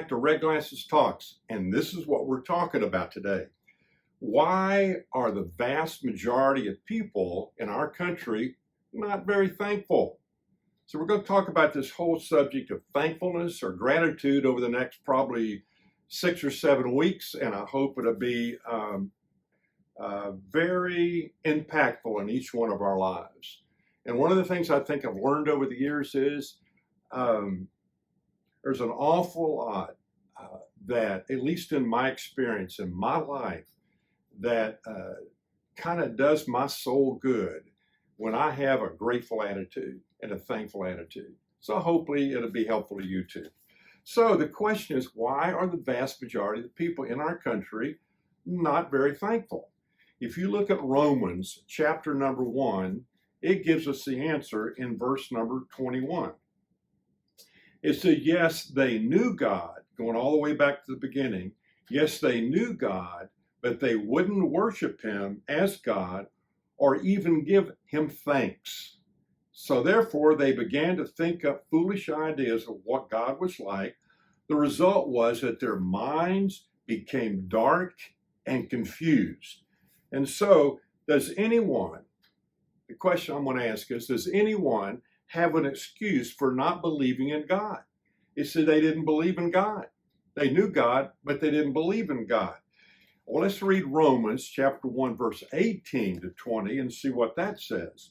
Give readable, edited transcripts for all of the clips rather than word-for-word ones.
back to Red Glasses Talks, and this is what we're talking about today. Why are the vast majority of people in our country not very thankful? So we're going to talk about this whole subject of thankfulness or gratitude over the next probably 6 or 7 weeks, and I hope it'll be very impactful in each one of our lives. And one of the things I think I've learned over the years is there's an awful lot that, at least in my experience in my life, that kind of does my soul good when I have a grateful attitude and a thankful attitude. So hopefully it'll be helpful to you too. So the question is, why are the vast majority of the people in our country not very thankful? If you look at Romans chapter number 1, it gives us the answer in verse number 21. It said, yes, they knew God, going all the way back to the beginning. Yes, they knew God, but they wouldn't worship him as God or even give him thanks. So therefore, they began to think up foolish ideas of what God was like. The result was that their minds became dark and confused. And so, the question I'm going to ask is, does anyone have an excuse for not believing in God? It said they didn't believe in God. They knew God, but they didn't believe in God. Well, let's read Romans chapter 1, verse 18 to 20 and see what that says.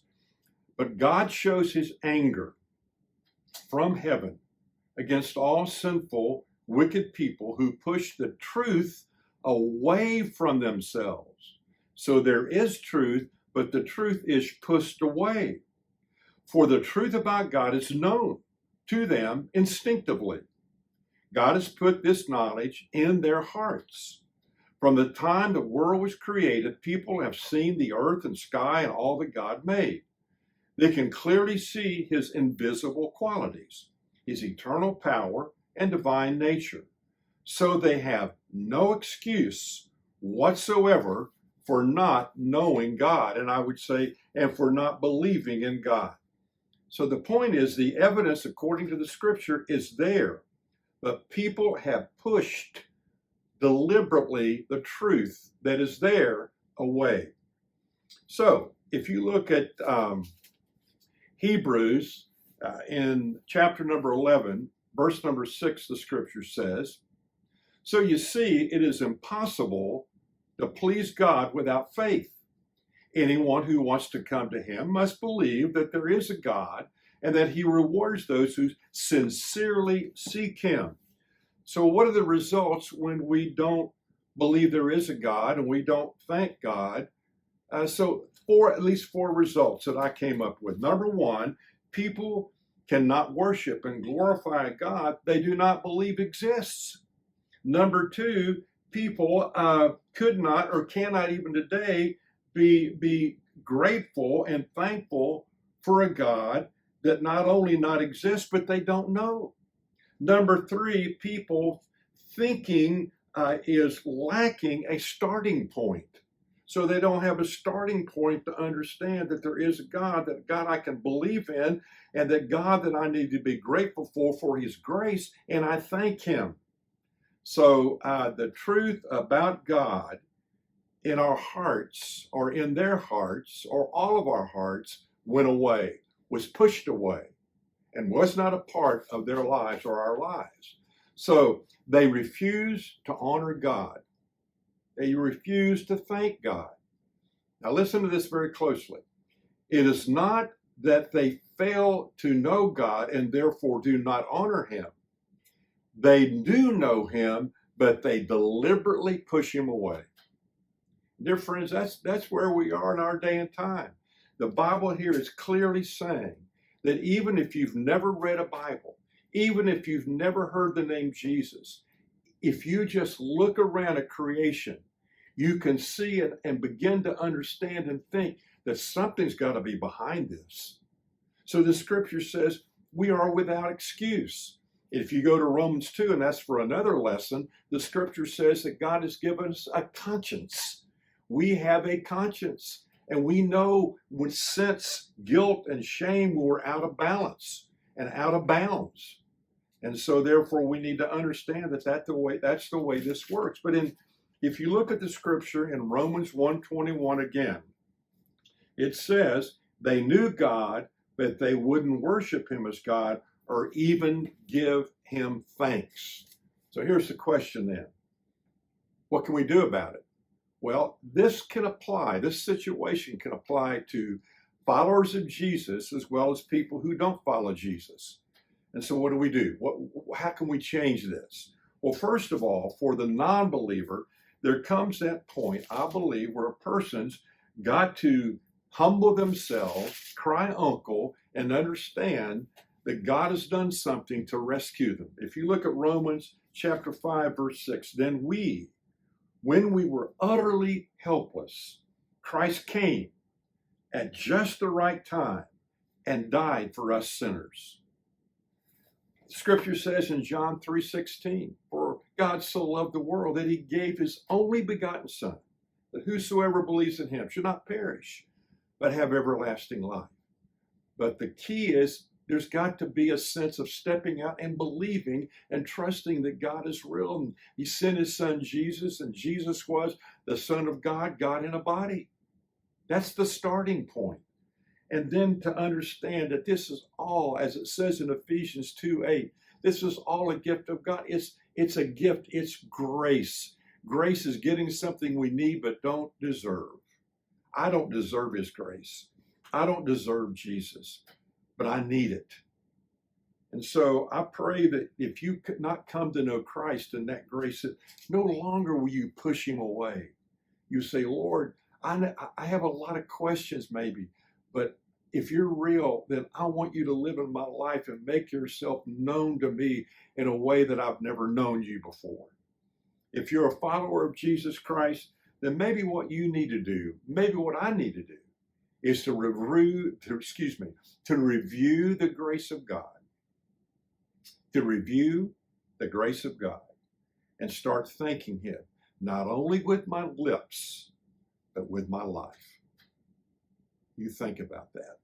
But God shows his anger from heaven against all sinful, wicked people who push the truth away from themselves. So there is truth, but the truth is pushed away. For the truth about God is known to them instinctively. God has put this knowledge in their hearts. From the time the world was created, people have seen the earth and sky and all that God made. They can clearly see his invisible qualities, his eternal power and divine nature. So they have no excuse whatsoever for not knowing God, and I would say, and for not believing in God. So the point is, the evidence according to the scripture is there, but people have pushed deliberately the truth that is there away. So if you look at Hebrews in chapter number 11, verse number 6, the scripture says, so you see, it is impossible to please God without faith. Anyone who wants to come to him must believe that there is a God and that he rewards those who sincerely seek him. So what are the results when we don't believe there is a God and we don't thank God? At least four results that I came up with. Number one, people cannot worship and glorify a God they do not believe exists. Number two, people could not or cannot even today be grateful and thankful for a God that not only not exists, but they don't know. Number three, people thinking is lacking a starting point. So they don't have a starting point to understand that there is a God, that God I can believe in, and that God that I need to be grateful for his grace, and I thank him. So the truth about God in our hearts, or in their hearts, or all of our hearts, went away, was pushed away, and was not a part of their lives or our lives. So they refuse to honor God. They refuse to thank God. Now listen to this very closely. It is not that they fail to know God and therefore do not honor him. They do know him, but they deliberately push him away. Dear friends, that's where we are in our day and time. The Bible here is clearly saying that even if you've never read a Bible, even if you've never heard the name Jesus, if you just look around at creation, you can see it and begin to understand and think that something's got to be behind this. So the scripture says we are without excuse. If you go to Romans 2, and that's for another lesson, the scripture says that God has given us a conscience. We have a conscience, and we know when sense, guilt, and shame, when we're out of balance and out of bounds. And so therefore we need to understand that that's the way this works. But if you look at the scripture in Romans 1:21 again, it says they knew God, but they wouldn't worship him as God or even give him thanks. So here's the question then. What can we do about it? Well, this situation can apply to followers of Jesus as well as people who don't follow Jesus. And so what do we do? How can we change this? Well, first of all, for the non-believer, there comes that point, I believe, where a person's got to humble themselves, cry uncle, and understand that God has done something to rescue them. If you look at Romans chapter 5, verse 6, then when we were utterly helpless, Christ came at just the right time and died for us sinners. Scripture says in John 3:16, for God so loved the world that he gave his only begotten Son, that whosoever believes in him should not perish, but have everlasting life. But the key is there's got to be a sense of stepping out and believing and trusting that God is real. And he sent his son Jesus, and Jesus was the Son of God, God in a body. That's the starting point. And then to understand that this is all, as it says in Ephesians 2:8, this is all a gift of God. It's a gift. It's grace. Grace is getting something we need but don't deserve. I don't deserve his grace. I don't deserve Jesus, but I need it. And so I pray that if you could not come to know Christ in that grace, that no longer will you push him away. You say, Lord, I have a lot of questions maybe, but if you're real, then I want you to live in my life and make yourself known to me in a way that I've never known you before. If you're a follower of Jesus Christ, then maybe what you need to do, maybe what I need to do, is to review the grace of God. To review the grace of God and start thanking him, not only with my lips, but with my life. You think about that.